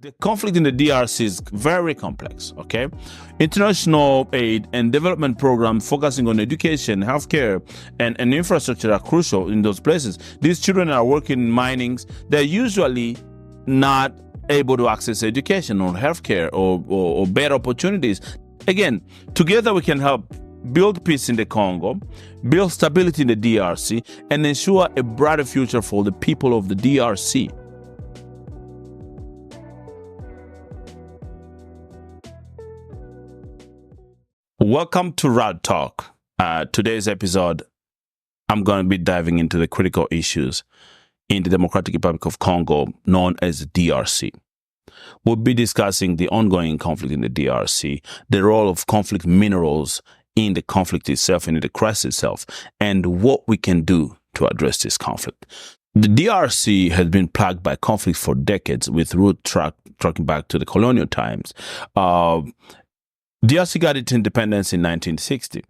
The conflict in the DRC is very complex, okay? International aid and development programs focusing on education, healthcare, and infrastructure are crucial in those places. These children are working in minings. They're usually not able to access education or healthcare or better opportunities. Again, together we can help build peace in the Congo, build stability in the DRC, and ensure a brighter future for the people of the DRC. Welcome to Rad Talk. Today's episode, I'm going to be diving into the critical issues in the Democratic Republic of Congo, known as DRC. We'll be discussing the ongoing conflict in the DRC, the role of conflict minerals in the conflict itself and in the crisis itself, and what we can do to address this conflict. The DRC has been plagued by conflict for decades, with roots tracking back to the colonial times. DRC got its independence in 1960,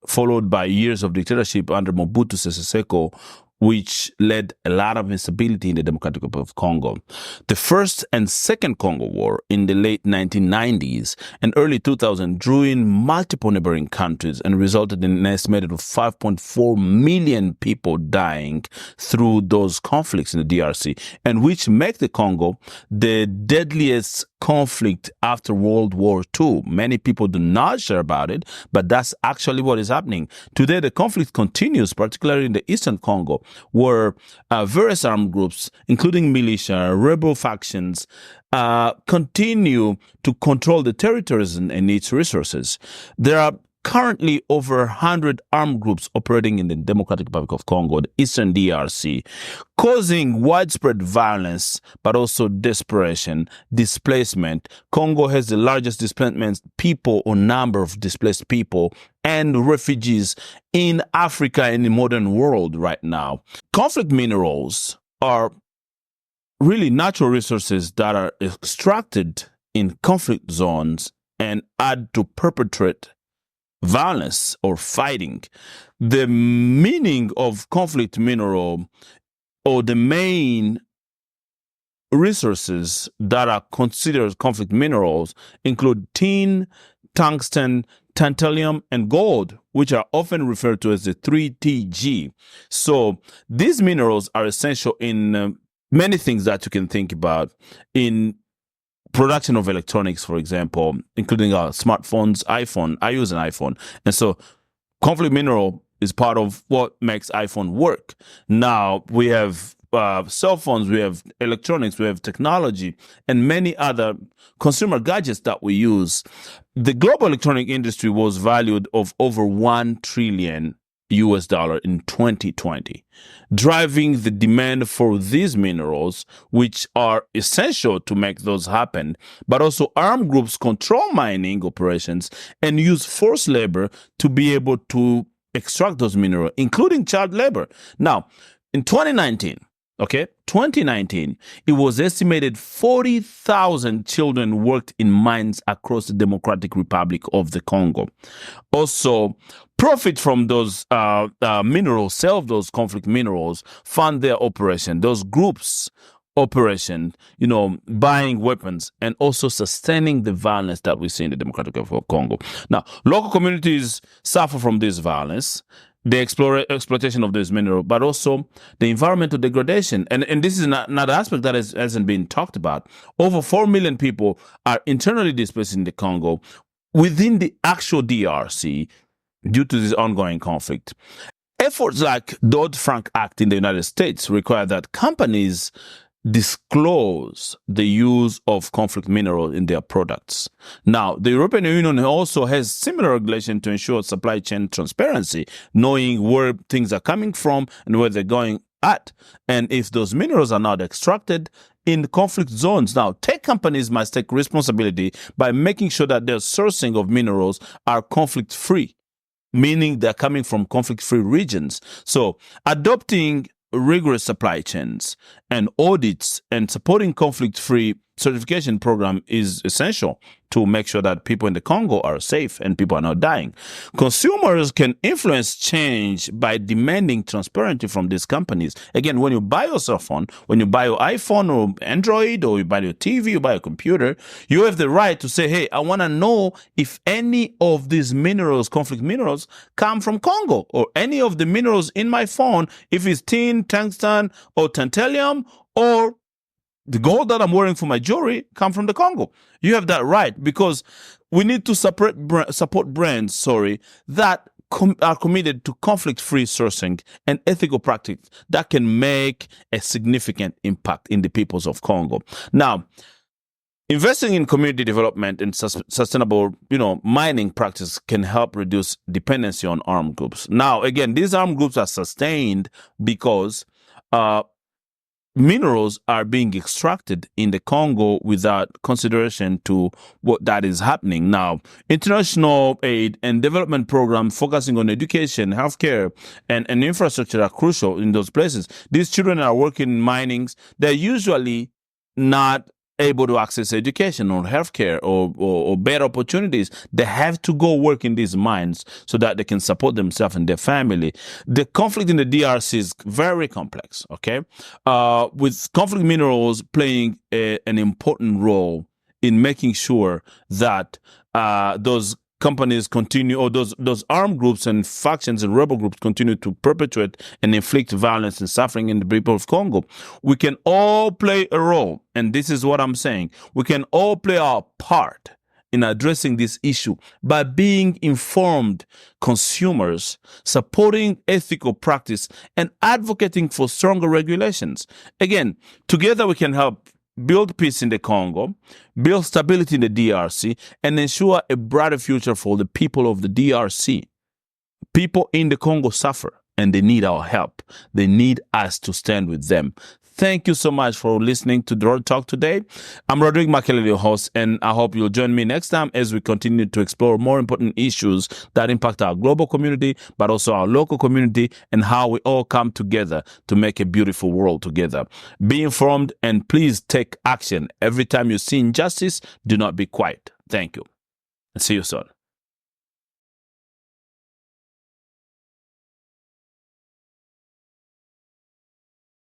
followed by years of dictatorship under Mobutu Sese Seko, which led a lot of instability in the Democratic Republic of Congo. The First and Second Congo War in the late 1990s and early 2000 drew in multiple neighboring countries and resulted in an estimated of 5.4 million people dying through those conflicts in the DRC, and which make the Congo the deadliest conflict after World War II. Many people do not share about it, but that's actually what is happening. Today, the conflict continues, particularly in the Eastern Congo, where various armed groups, including militia, rebel factions, continue to control the territories and its resources. There are currently over 100 armed groups operating in the Democratic Republic of Congo, the Eastern DRC, causing widespread violence, but also desperation, displacement. Congo has the largest displacement people or number of displaced people and refugees in Africa and the modern world right now. Conflict minerals are really natural resources that are extracted in conflict zones and add to perpetrate violence or fighting. The meaning of conflict mineral, or the main resources that are considered conflict minerals, include tin, tungsten, tantalum, and gold, which are often referred to as the 3TG. So these minerals are essential in many things that you can think about in production of electronics, for example, including our smartphones, iPhone. I use an iPhone. And so conflict mineral is part of what makes iPhone work. Now we have cell phones, we have electronics, we have technology, and many other consumer gadgets that we use. The global electronic industry was valued of over $1 trillion in 2020, driving the demand for these minerals, which are essential to make those happen. But also armed groups control mining operations and use forced labor to be able to extract those minerals, including child labor. Now, in 2019, it was estimated 40,000 children worked in mines across the Democratic Republic of the Congo. Also, profit from those minerals, sale of those conflict minerals, fund their operation, those groups operation, buying weapons and also sustaining the violence that we see in the Democratic Republic of Congo. Now, local communities suffer from this violence, the exploitation of this mineral, but also the environmental degradation. And this is another aspect that hasn't been talked about. Over 4 million people are internally displaced in the Congo within the actual DRC due to this ongoing conflict. Efforts like Dodd-Frank Act in the United States require that companies disclose the use of conflict mineral in their products. Now, the European Union also has similar regulation to ensure supply chain transparency, knowing where things are coming from and where they're going at, and if those minerals are not extracted in conflict zones. Now, tech companies must take responsibility by making sure that their sourcing of minerals are conflict-free, meaning they're coming from conflict-free regions. So, adopting rigorous supply chains and audits and supporting conflict-free certification program is essential to make sure that people in the Congo are safe and people are not dying. Consumers can influence change by demanding transparency from these companies. Again, when you buy your cell phone, when you buy your iPhone or Android, or you buy your TV, you buy a computer, you have the right to say, hey, I want to know if any of these minerals, conflict minerals, come from Congo, or any of the minerals in my phone, if it's tin, tungsten, or tantalum, or the gold that I'm wearing for my jewelry come from the Congo. You have that right, because we need to support brands, that are committed to conflict-free sourcing and ethical practice that can make a significant impact in the peoples of Congo. Now, investing in community development and sustainable, mining practice can help reduce dependency on armed groups. Now, again, these armed groups are sustained because minerals are being extracted in the Congo without consideration to what that is happening. Now, international aid and development programs focusing on education, healthcare, and infrastructure are crucial in those places. These children are working in minings. They're usually not able to access education or healthcare or better opportunities. They have to go work in these mines so that they can support themselves and their family. The conflict in the DRC is very complex, okay? With conflict minerals playing an important role in making sure that those companies continue, or those armed groups and factions and rebel groups continue to perpetuate and inflict violence and suffering in the people of Congo. We can all play a role, and this is what I'm saying. We can all play our part in addressing this issue by being informed consumers, supporting ethical practice, and advocating for stronger regulations. Again, together we can help build peace in the Congo, build stability in the DRC, and ensure a brighter future for the people of the DRC. People in the Congo suffer, and they need our help. They need us to stand with them. Thank you so much for listening to the Road Talk today. I'm Rodrigo Makelele, your host, and I hope you'll join me next time as we continue to explore more important issues that impact our global community, but also our local community, and how we all come together to make a beautiful world together. Be informed, and please take action. Every time you see injustice, do not be quiet. Thank you. And see you soon.